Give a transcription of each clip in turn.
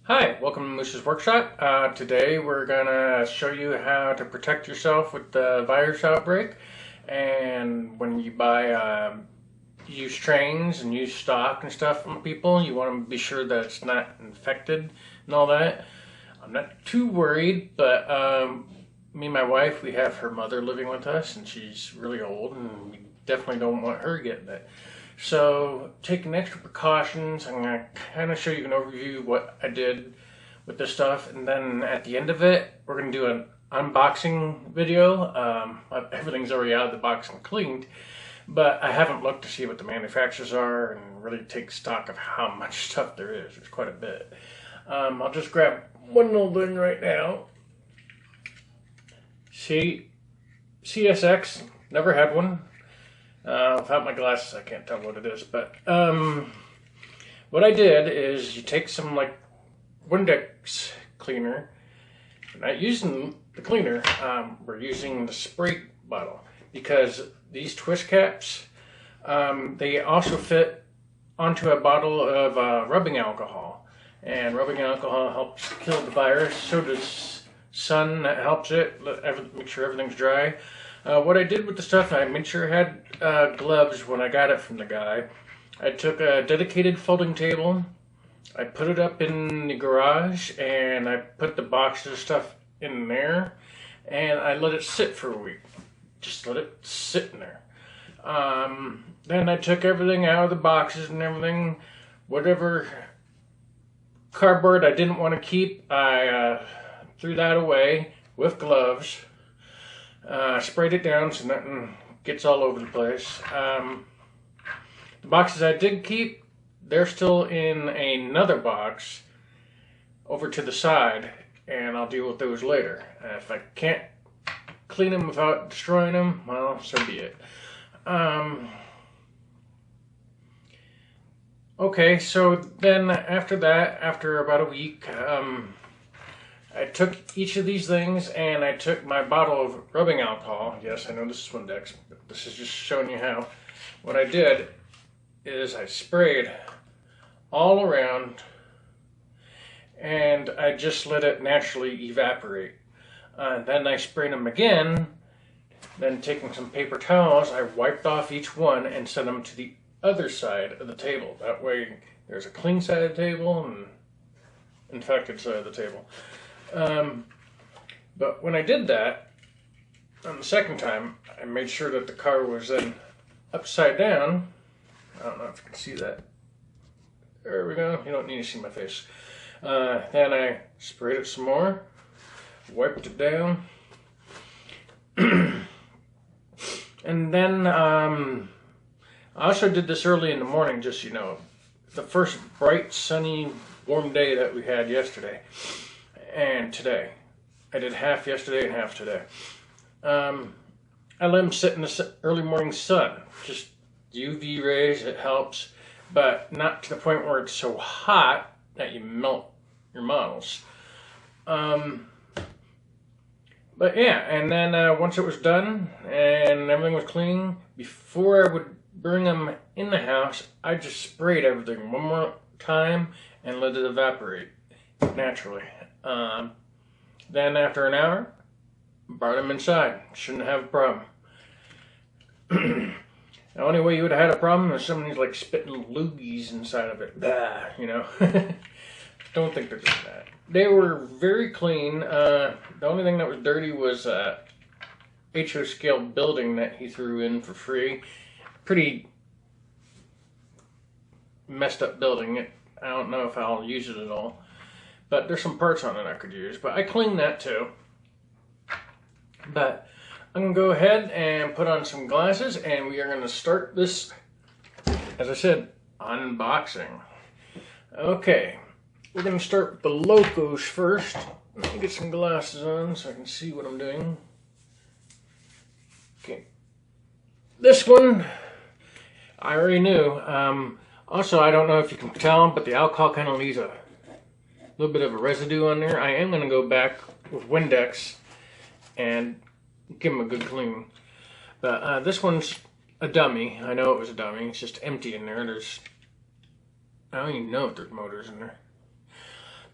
Hi, welcome to Moose's Workshop. Today we're going to show you how to protect yourself with the virus outbreak. And when you buy used trains and used stock and stuff from people, you want to be sure that it's not infected and all that. I'm not too worried, but me and my wife, we have her mother living with us, and she's really old, and we definitely don't want her getting it. So, taking extra precautions, I'm going to kind of show you an overview of what I did with this stuff, and then at the end of it, we're going to do an unboxing video. Everything's already out of the box and cleaned, but I haven't looked to see what the manufacturers are and really take stock of how much stuff there is. There's quite a bit. I'll just grab one little thing right now. See, CSX, never had one. Without my glasses, I can't tell what it is, but what I did is you take some like Windex cleaner. We're not using the cleaner, we're using the spray bottle because these twist caps, they also fit onto a bottle of rubbing alcohol, and rubbing alcohol helps kill the virus. So does sun, that helps it, make sure everything's dry. What I did with the stuff, I made sure I had gloves when I got it from the guy. I took a dedicated folding table, I put it up in the garage, and I put the boxes of stuff in there, and I let it sit for a week. Just let it sit in there. Then I took everything out of the boxes and everything, whatever cardboard I didn't want to keep, I threw that away with gloves. Sprayed it down so nothing gets all over the place. The boxes I did keep, they're still in another box over to the side, and I'll deal with those later. If I can't clean them without destroying them, well, so be it. Okay, so then after that, after about a week, I took each of these things and I took my bottle of rubbing alcohol. Yes, I know this is Windex, but this is just showing you how. What I did is I sprayed all around and I just let it naturally evaporate. Then I sprayed them again. Then taking some paper towels, I wiped off each one and sent them to the other side of the table. That way there's a clean side of the table and infected side of the table. But when I did that, on the second time, I made sure that the car was then upside down. I don't know if you can see that. There we go. You don't need to see my face. Then I sprayed it some more, wiped it down, and then I also did this early in the morning, just so you know. The first bright, sunny, warm day that we had yesterday. And today. I did half yesterday and half today. I let them sit in the early morning sun. Just UV rays, it helps, but not to the point where it's so hot that you melt your models. But yeah, and then once it was done and everything was clean, before I would bring them in the house, I just sprayed everything one more time and let it evaporate naturally. Then after an hour, brought them inside. Shouldn't have a problem. The only way you would have had a problem is somebody's like spitting loogies inside of it. Bah, you know. Don't think they're doing that. They were very clean. The only thing that was dirty was HO scale building that he threw in for free. Pretty messed up building. I don't know if I'll use it at all. But there's some parts on it I could use. But I cleaned that too. But I'm going to go ahead and put on some glasses. And we are going to start this, as I said, unboxing. Okay. We're going to start with the Locos first. Let me get some glasses on so I can see what I'm doing. Okay. This one, I already knew. Also, I don't know if you can tell, but the alcohol kind of leaves a little bit of a residue on there. I am going to go back with Windex and give them a good clean. But this one's a dummy. I know it was a dummy. It's just empty in there. I don't even know if there's motors in there.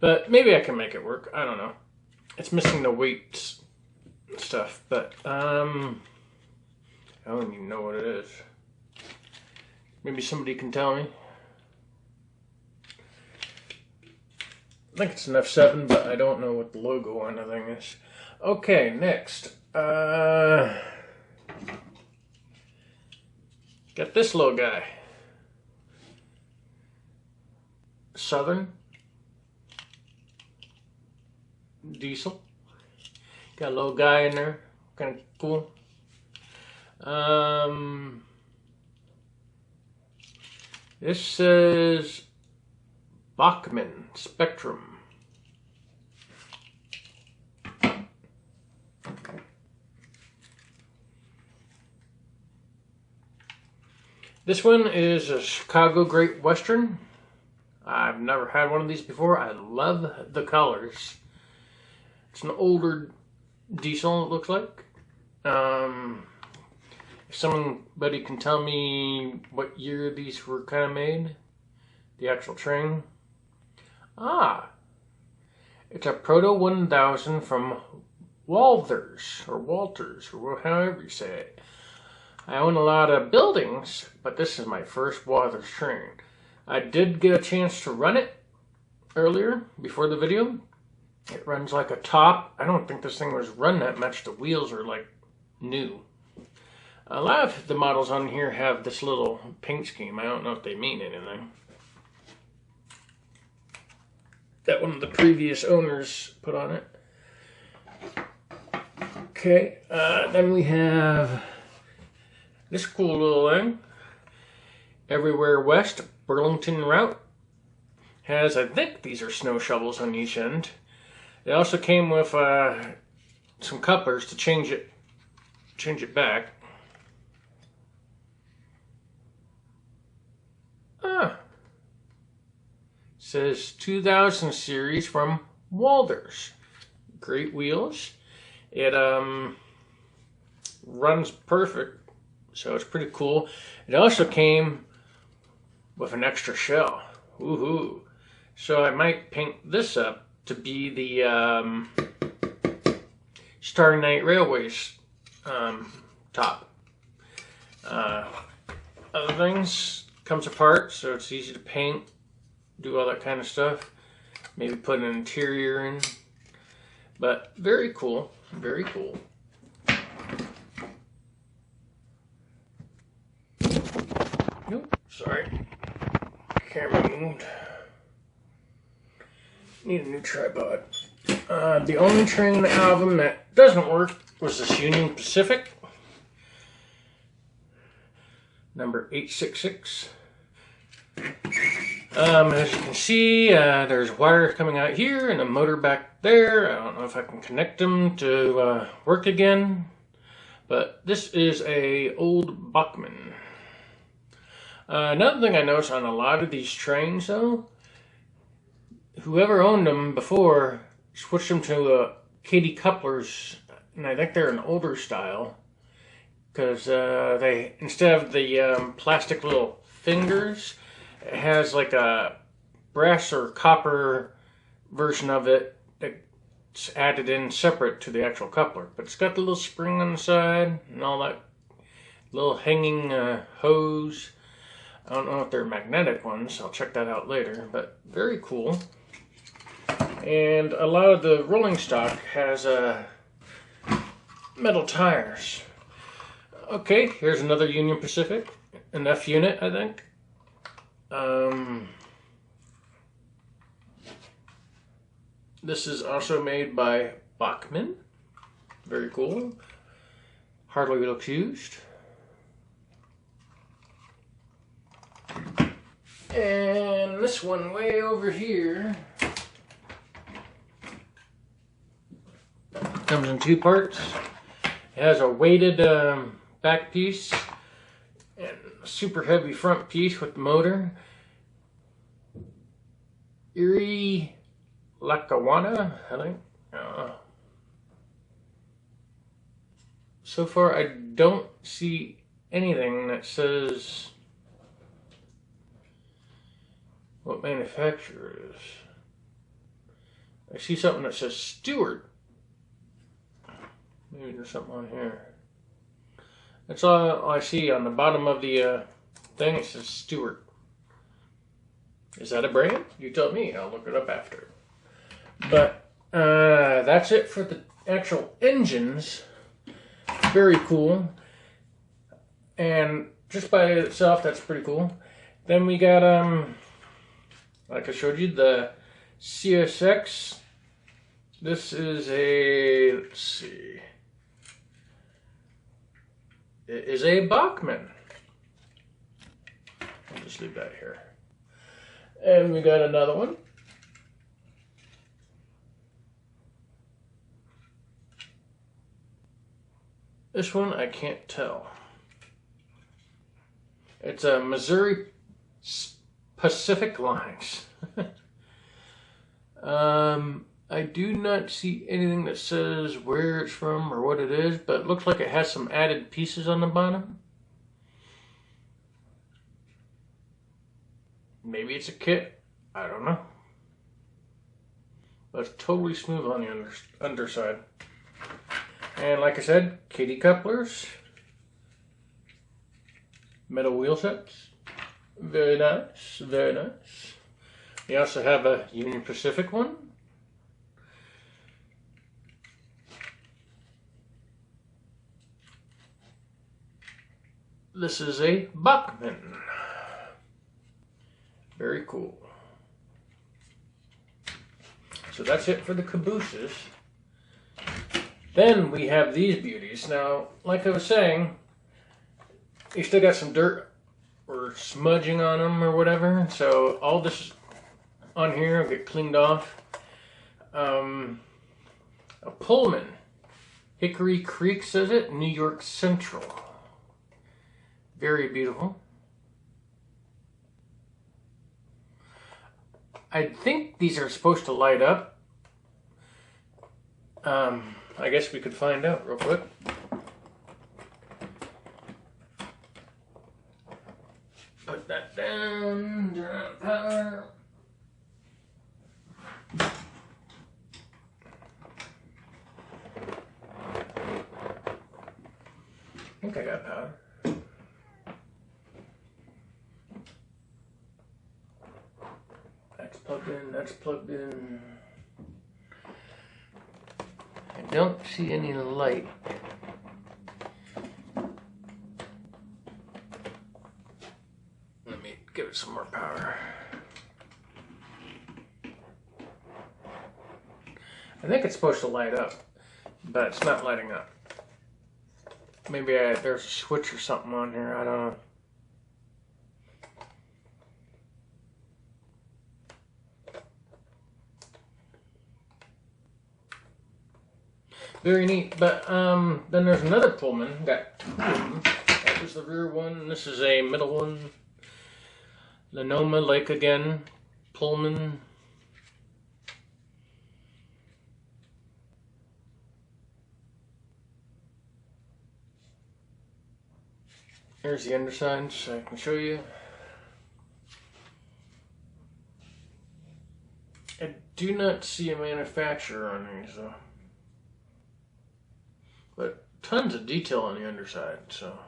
But maybe I can make it work. I don't know. It's missing the weights and stuff, but I don't even know what it is. Maybe somebody can tell me. I think it's an F7, but I don't know what the logo on the thing is. Okay, next. Got this little guy. Southern diesel. Got a little guy in there. Kind of cool. This says Bachmann Spectrum. This one is a Chicago Great Western. I've never had one of these before. I love the colors. It's an older diesel, it looks like. If somebody can tell me what year these were kind of made, the actual train. It's a Proto 1000 from Walters, or however you say it. I own a lot of buildings, but this is my first Walters train. I did get a chance to run it earlier, before the video. It runs like a top. I don't think this thing was run that much. The wheels are like new. A lot of the models on here have this little paint scheme. I don't know if they mean anything. That one of the previous owners put on it. Okay, then we have this cool little thing. Everywhere West, Burlington route. Has, I think these are snow shovels on each end. It also came with some couplers to change it back. Says 2000 series from Walters. Great wheels. It runs perfect, so it's pretty cool. It also came with an extra shell. Woohoo! So I might paint this up to be the Starry Night Railways top. Other things comes apart, so it's easy to paint, do all that kind of stuff. Maybe put an interior in. But very cool, very cool. Nope, sorry. Camera moved. Need a new tripod. The only train album that doesn't work was this Union Pacific. Number 866. As you can see, there's wires coming out here and a motor back there. I don't know if I can connect them to work again. But this is a old Bachmann. Another thing I noticed on a lot of these trains, though, whoever owned them before switched them to Katy couplers, and I think they're an older style, because they, instead of the plastic little fingers, it has like a brass or copper version of it that's added in separate to the actual coupler. But it's got the little spring on the side and all that little hanging hose. I don't know if they're magnetic ones. I'll check that out later, but very cool. And a lot of the rolling stock has metal tires. Okay, here's another Union Pacific, an F unit, I think. This is also made by Bachmann. Very cool. Hardly looks used. And this one way over here comes in two parts. It has a weighted back piece and a super heavy front piece with the motor. Erie Lackawanna, I think. So far, I don't see anything that says what manufacturer it is. I see something that says Stewart. Maybe there's something on here. That's all I see on the bottom of the thing. It says Stewart. Is that a brand? You tell me. I'll look it up after. But that's it for the actual engines. Very cool. And just by itself, that's pretty cool. Then we got, like I showed you, the CSX. This is a, let's see. It is a Bachmann. I'll just leave that here. And we got another one. This one I can't tell. It's a Missouri Pacific Lines. I do not see anything that says where it's from or what it is, but it looks like it has some added pieces on the bottom. Maybe it's a kit. I don't know. But it's totally smooth on the underside. And like I said, kitty couplers. Metal wheel sets. Very nice. Very nice. We also have a Union Pacific one. This is a Bachmann. Very cool. So that's it for the cabooses. Then we have these beauties. Now, like I was saying, you still got some dirt or smudging on them or whatever. So all this on here will get cleaned off. A Pullman. Hickory Creek says it. New York Central. Very beautiful. I think these are supposed to light up. I guess we could find out real quick. Put that down, turn on power. I think I got power. That's plugged in, that's plugged in. I don't see any light. Let me give it some more power. I think it's supposed to light up, but it's not lighting up. Maybe there's a switch or something on here, I don't know. Very neat, but then there's another Pullman. Got two of them. That was the rear one. This is a middle one. Lenoma Lake again. Pullman. Here's the underside, so I can show you. I do not see a manufacturer on these though. But tons of detail on the underside, so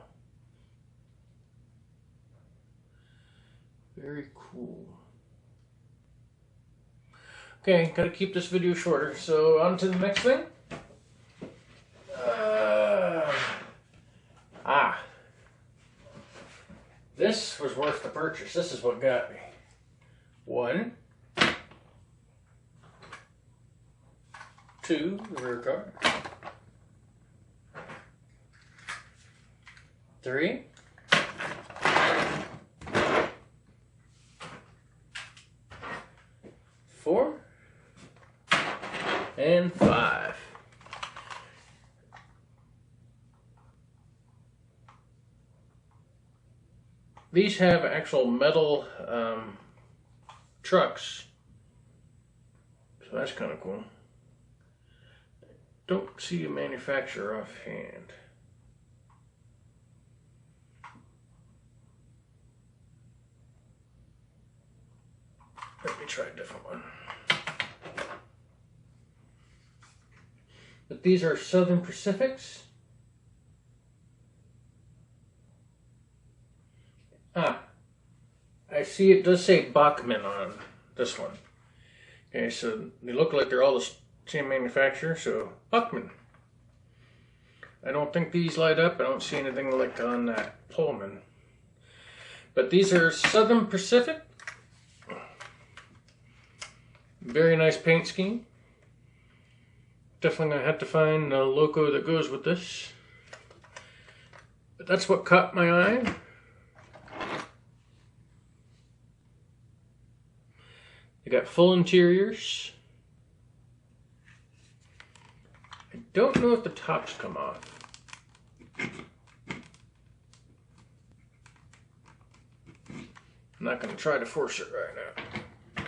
very cool. Okay, gotta keep this video shorter, so on to the next thing. This was worth the purchase. This is what got me. 1, 2, the rear guard. 3, 4, and 5. These have actual metal trucks, so that's kind of cool. Don't see a manufacturer offhand. Let me try a different one. But these are Southern Pacifics. Ah, I see it does say Bachmann on this one. Okay, so they look like they're all the same manufacturer, so Bachmann. I don't think these light up. I don't see anything like on that Pullman. But these are Southern Pacific. Very nice paint scheme. Definitely gonna have to find a logo that goes with this. But that's what caught my eye. They got full interiors. I don't know if the tops come off. I'm not going to try to force it right now.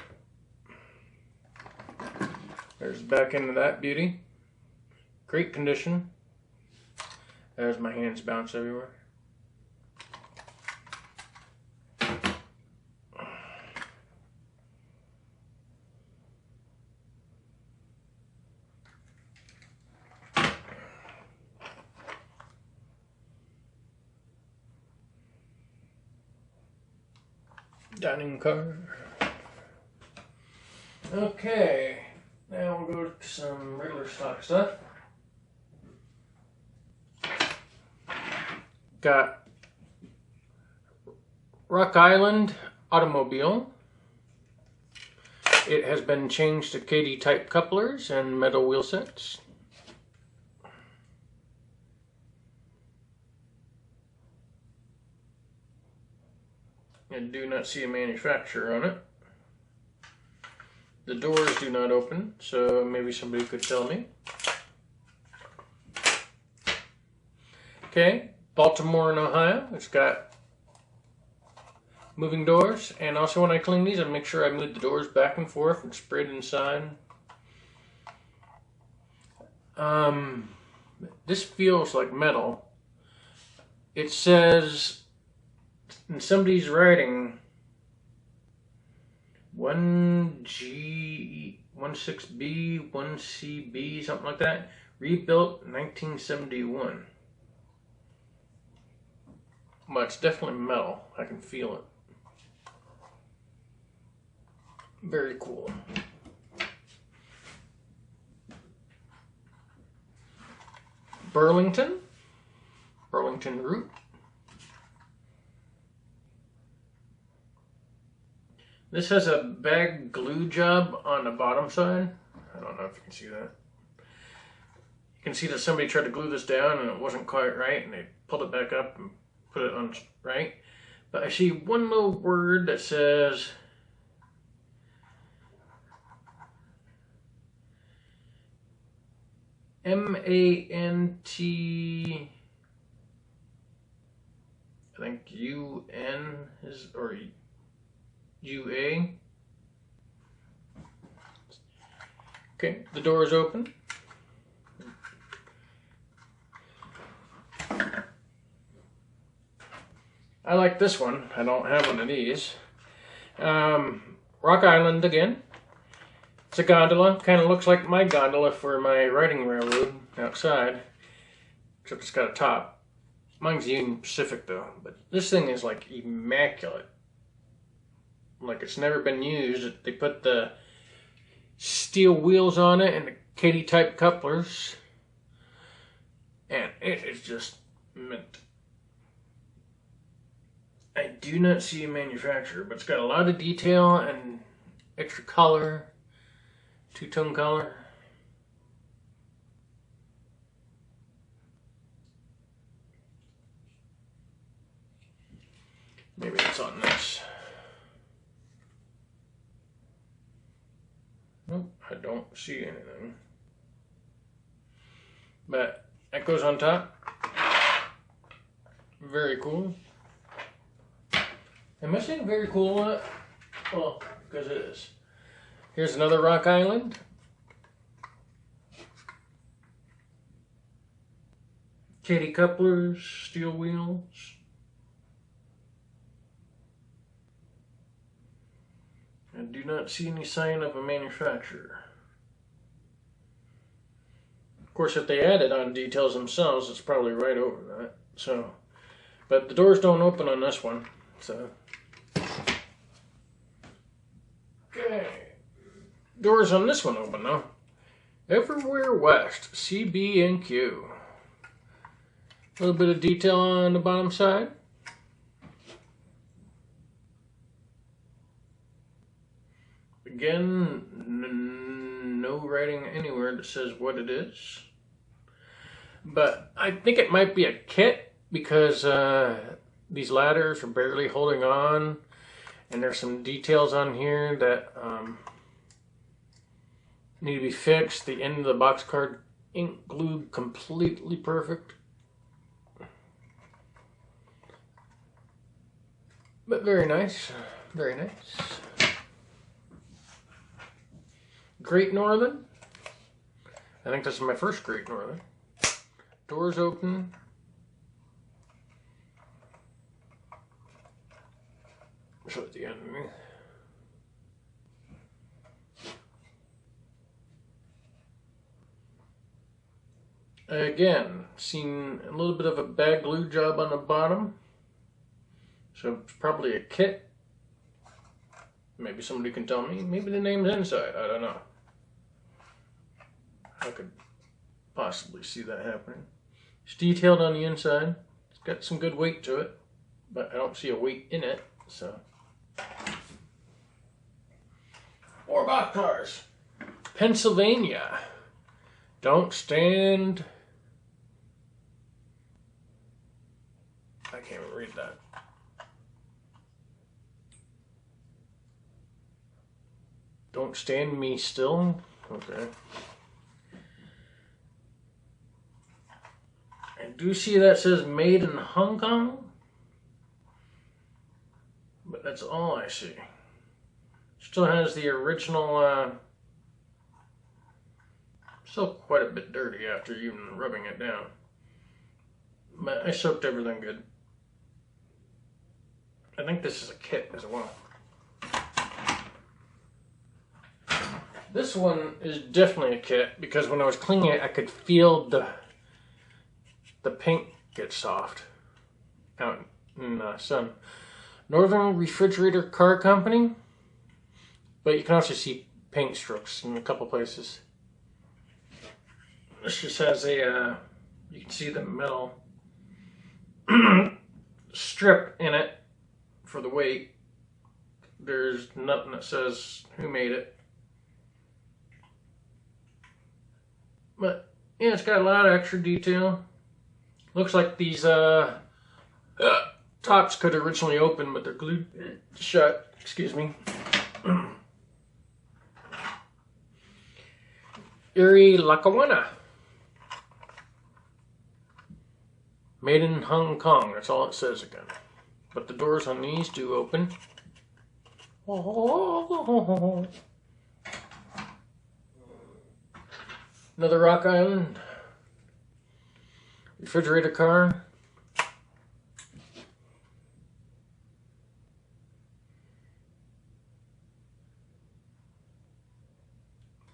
There's the back end of that beauty. Great condition. There's my hands bounce everywhere. Dining car. Okay, now we'll go to some regular stock stuff. Got Rock Island automobile. It has been changed to KD type couplers and metal wheel sets. I do not see a manufacturer on it. The doors do not open, so maybe somebody could tell me. Okay, Baltimore and Ohio. It's got moving doors, and also when I clean these, I make sure I move the doors back and forth and spray it inside. This feels like metal. It says in somebody's writing 1G, 16B, 1CB, something like that. Rebuilt 1971. But it's definitely metal. I can feel it. Very cool. Burlington root. This has a bag glue job on the bottom side. I don't know if you can see that. You can see that somebody tried to glue this down and it wasn't quite right, and they pulled it back up and put it on right. But I see one little word that says M-A-N-T, I think U-N is, or U-A. Okay, the door is open. I like this one. I don't have one of these. Rock Island again. It's a gondola. Kind of looks like my gondola for my riding railroad outside. Except it's got a top. Mine's Union Pacific though. But this thing is like immaculate. Like it's never been used. They put the steel wheels on it and the KD type couplers. And it is just mint. I do not see a manufacturer, but it's got a lot of detail and extra color, two-tone color. Maybe it's on this. Nope, I don't see anything. But that goes on top. Very cool. Am I saying very cool on it? Well, because it is. Here's another Rock Island. KD couplers, steel wheels. I do not see any sign of a manufacturer. course, if they added on details themselves, it's probably right over that. So, but the doors don't open on this one. So, okay. Doors on this one open though. Everywhere West, CB&Q. A little bit of detail on the bottom side. Again, no writing anywhere that says what it is. But I think it might be a kit because these ladders are barely holding on. And there's some details on here that need to be fixed. The end of the box card ink glued completely perfect. But very nice. Very nice. Great Northern. I think this is my first Great Northern. Doors open. Show it the underneath. Again, seen a little bit of a bad glue job on the bottom. So it's probably a kit. Maybe somebody can tell me. Maybe the name's inside. I don't know. I could possibly see that happening. It's detailed on the inside. It's got some good weight to it, but I don't see a weight in it, so. More boxcars. Pennsylvania. Don't stand. I can't even read that. Don't stand me still. Okay. I do see that says made in Hong Kong, but that's all I see. Still has the original, still quite a bit dirty after even rubbing it down. But I soaked everything good. I think this is a kit as well. This one is definitely a kit because when I was cleaning it, I could feel the paint get soft out in the sun. Northern Refrigerator Car Company, but you can also see paint strokes in a couple places. This just has a, you can see the metal strip in it for the weight. There's nothing that says who made it. But yeah, it's got a lot of extra detail. Looks like these tops could originally open, but they're glued shut. Excuse me. Erie Lackawanna. Made in Hong Kong. That's all it says again. But the doors on these do open. Another Rock Island refrigerator car.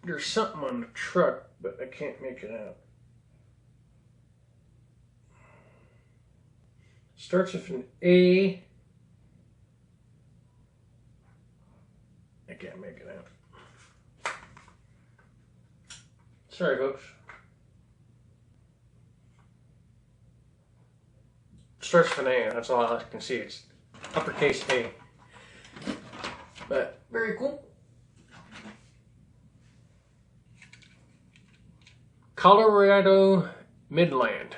There's something on the truck, but I can't make it out. Starts with an A. I can't make it out. Sorry, folks. Starts with an A, that's all I can see. It's uppercase A. But very cool. Colorado Midland.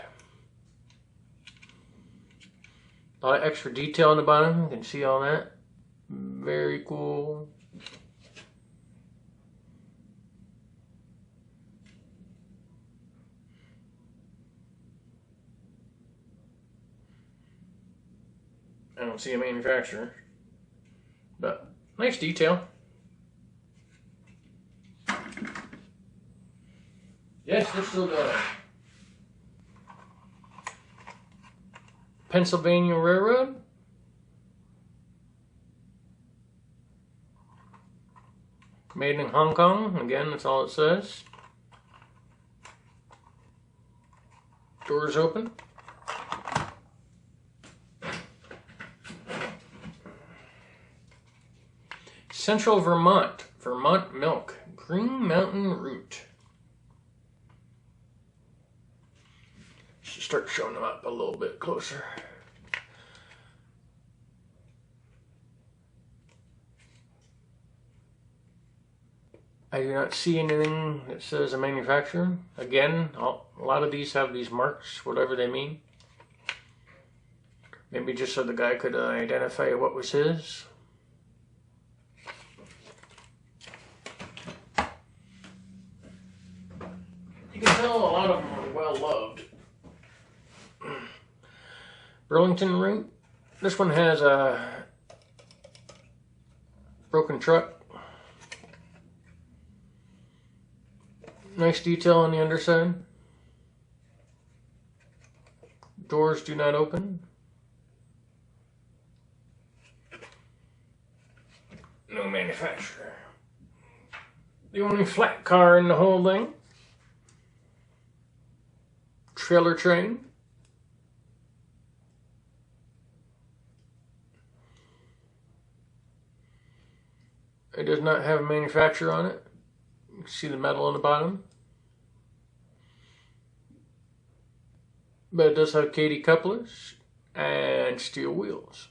A lot of extra detail on the bottom. You can see all that. Very cool. I don't see a manufacturer, but nice detail. Yes, they're still going. Pennsylvania Railroad. Made in Hong Kong. Again, that's all it says. Doors open. Central Vermont, Vermont milk, Green Mountain root. Should start showing them up a little bit closer. I do not see anything that says a manufacturer. Again, a lot of these have these marks, whatever they mean. Maybe just so the guy could identify what was his. You can tell a lot of them are well loved. Burlington root. This one has a broken truck. Nice detail on the underside. Doors do not open. No manufacturer. The only flat car in the whole thing. Trailer train. It does not have a manufacturer on it. You can see the metal on the bottom. But it does have Katy couplers and steel wheels.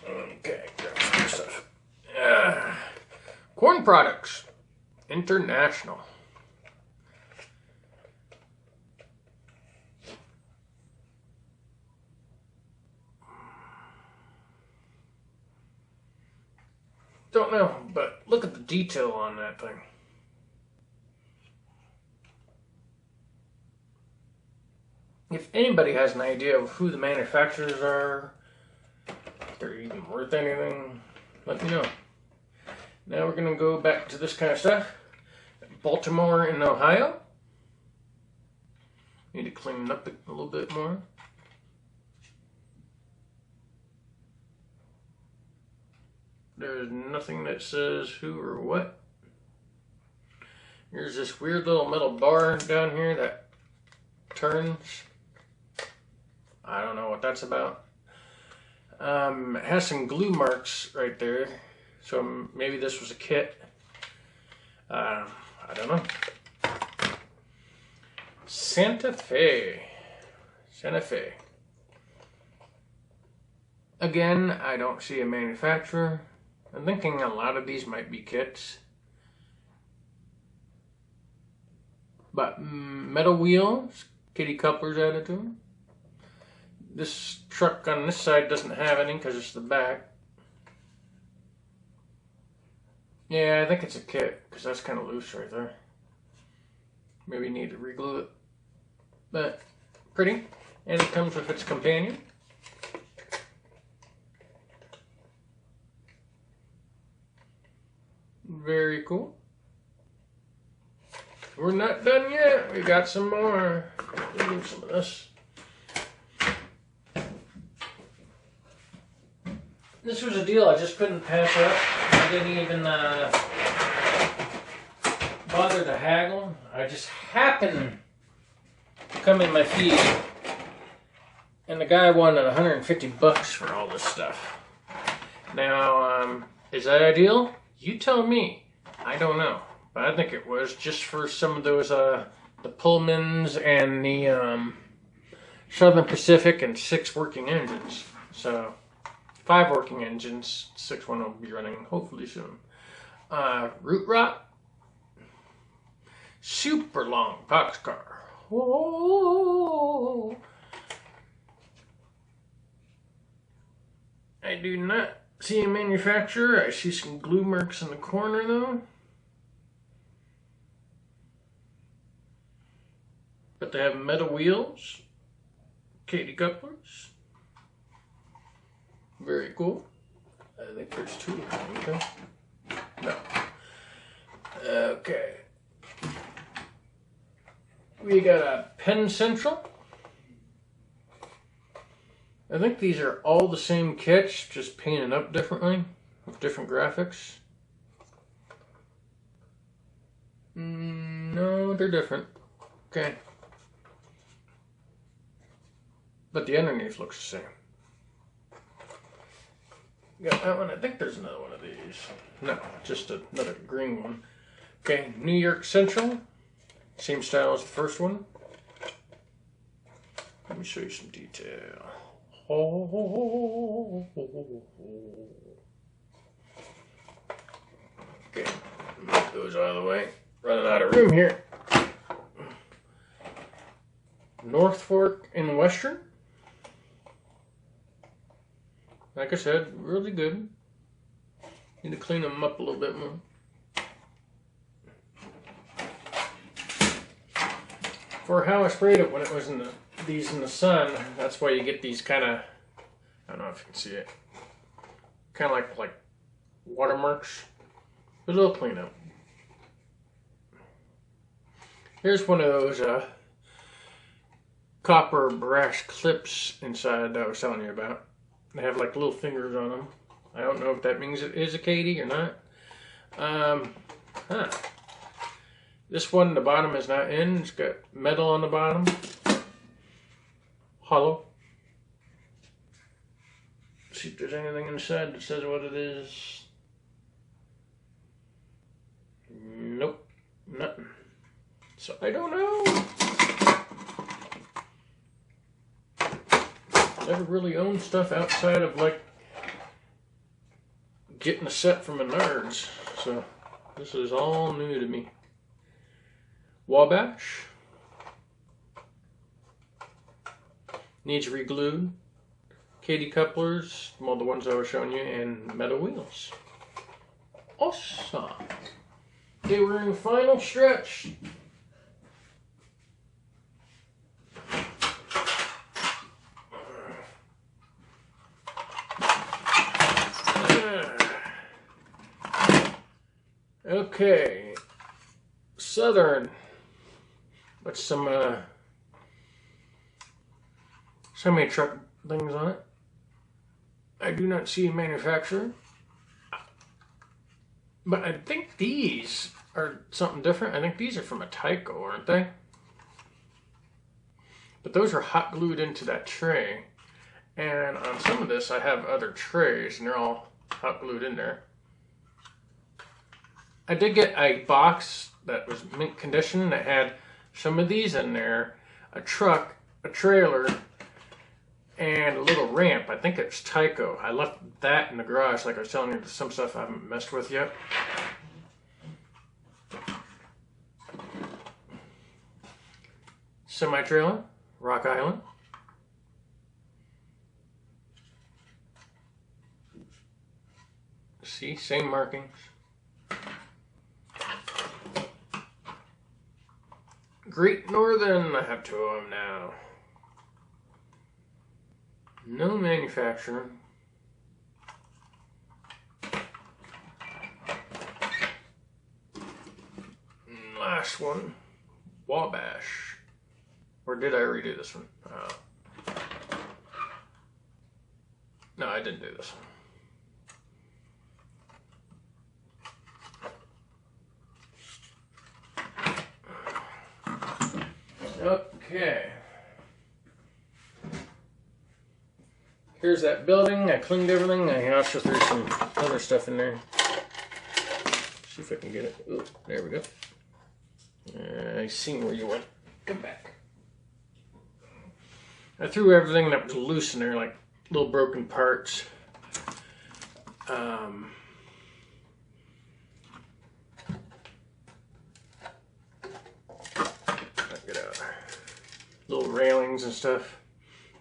Okay, grab some stuff. Corn Products International. Don't know, but look at the detail on that thing. If anybody has an idea of who the manufacturers are, if they're even worth anything, let me know. Now we're going to go back to this kind of stuff. Baltimore in Ohio. Need to clean it up a little bit more. There's nothing that says who or what. Here's this weird little metal bar down here that turns. I don't know what that's about. It has some glue marks right there. So maybe this was a kit. I don't know. Santa Fe. Santa Fe. Again, I don't see a manufacturer. I'm thinking a lot of these might be kits. But metal wheels, Katy couplers added to them. This truck on this side doesn't have any because it's the back. Yeah, I think it's a kit because that's kind of loose right there. Maybe need to reglue it. But pretty. And it comes with its companion. Very cool. We're not done yet. We got some more. We'll do some of this. This was a deal I just couldn't pass up. I didn't even bother to haggle. I just happened to come in my feed, and the guy wanted $150 for all this stuff. Now, is that ideal? You tell me. I don't know. But I think it was just for some of those, the Pullmans and the Southern Pacific and 6 working engines. So, 5 working engines. 6th one will be running hopefully soon. Root Rot. Super long boxcar. Whoa. I do not see a manufacturer. I see some glue marks in the corner though. But they have metal wheels, Katy couplers. Very cool. I think there's 2. Okay. No. Okay. We got a Penn Central. I think these are all the same kits, just painted up differently, with different graphics. No, they're different. Okay. But the underneath looks the same. Got that one. I think there's another one of these. No, just another green one. Okay, New York Central. Same style as the first one. Let me show you some detail. Okay, move those out of the way. Running out of room here. North Fork and Western. Like I said, really good. Need to clean them up a little bit more. For how I sprayed it when it was in these in the sun, that's why you get these kind of, I don't know if you can see it, kind of like watermarks. But it'll clean up. Here's one of those copper brass clips inside that I was telling you about. They have like little fingers on them. I don't know if that means it is a Katie or not. This one, the bottom is not in. It's got metal on the bottom. Hollow. See if there's anything inside that says what it is. Nope, nothing. So I don't know. Never really owned stuff outside of like getting a set from Menards. So this is all new to me. Wabash. Needs re-glued. Katie couplers, well, the ones I was showing you, and metal wheels. Awesome. Okay, we're in the final stretch. Okay, Southern. What's some semi-truck things on it. I do not see a manufacturer, but I think these are something different. I think these are from a Tyco, aren't they? But those are hot glued into that tray, and on some of this I have other trays, and they're all hot glued in there. I did get a box that was mint condition that had some of these in there, a truck, a trailer, and a little ramp. I think it's Tyco. I left that in the garage, like I was telling you, some stuff I haven't messed with yet. Semi-trailer, Rock Island. See, same markings. Great Northern, I have two of them now. No manufacturer. Last one, Wabash. Or did I redo this one? No, I didn't do this one. Okay. Here's that building. I cleaned everything. I also threw some other stuff in there. See if I can get it. Ooh, there we go. I seen where you went. Come back. I threw everything that was loose in there, like little broken parts. Get out. Little railings and stuff.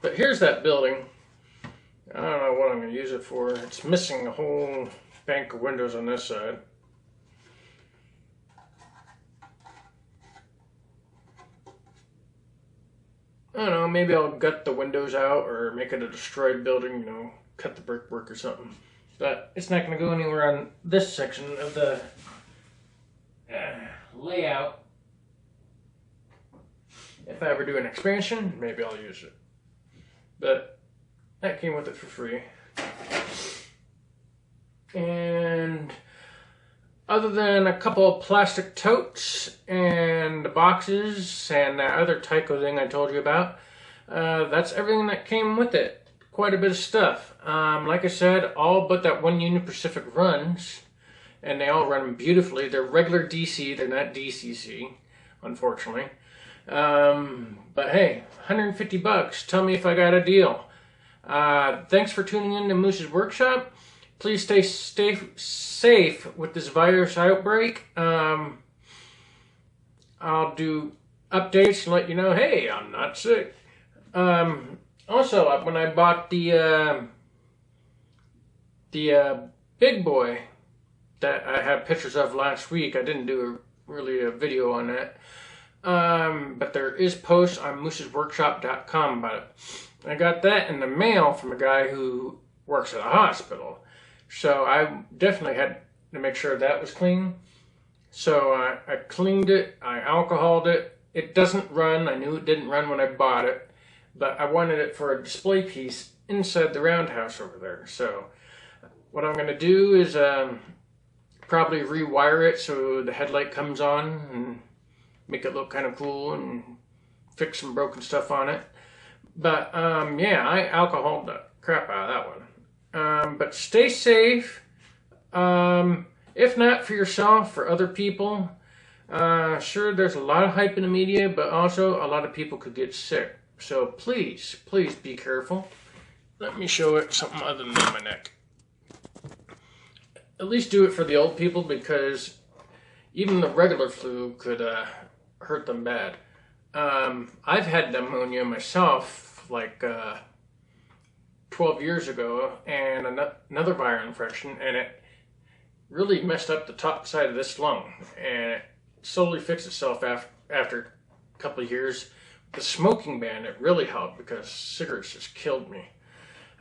But here's that building. I don't know what I'm going to use it for. It's missing a whole bank of windows on this side. I don't know, maybe I'll gut the windows out or make it a destroyed building, you know, cut the brickwork or something. But it's not going to go anywhere on this section of the layout. If I ever do an expansion, maybe I'll use it. But That came with it for free. And other than a couple of plastic totes and the boxes and that other Tyco thing I told you about, that's everything that came with it. Quite a bit of stuff. Like I said, all but that one Union Pacific runs, and they all run beautifully. They're regular DC, they're not DCC, unfortunately. But hey, 150 bucks. Tell me if I got a deal. Thanks for tuning in to Moose's Workshop. Please stay safe with this virus outbreak. I'll do updates and let you know, hey, I'm not sick. Also, when I bought the big boy that I had pictures of last week, I didn't do really a video on that. But there is posts on moosesworkshop.com about it. I got that in the mail from a guy who works at a hospital. So I definitely had to make sure that was clean. So I cleaned it, I alcoholed it. It doesn't run. I knew it didn't run when I bought it, but I wanted it for a display piece inside the roundhouse over there. So what I'm going to do is probably rewire it so the headlight comes on and make it look kind of cool and fix some broken stuff on it. But yeah, I alcoholed the crap out of that one. But stay safe. If not for yourself, for other people. Sure, there's a lot of hype in the media, but also a lot of people could get sick. So please, please be careful. Let me show it something other than my neck. At least do it for the old people, because even the regular flu could hurt them bad. I've had pneumonia myself, like 12 years ago, and another viral infection, and it really messed up the top side of this lung, and it slowly fixed itself after a couple of years. The smoking ban, it really helped, because cigarettes just killed me.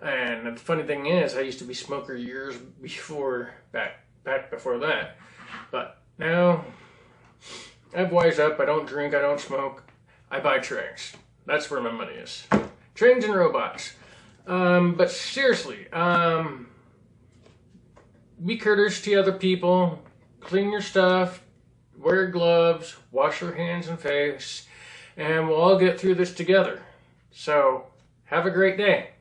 And the funny thing is, I used to be a smoker years before, back before that. But now, I've wised up. I don't drink, I don't smoke. I buy trains. That's where my money is. Trains and robots. But seriously, be courteous to other people. Clean your stuff. Wear gloves. Wash your hands and face. And we'll all get through this together. So, have a great day.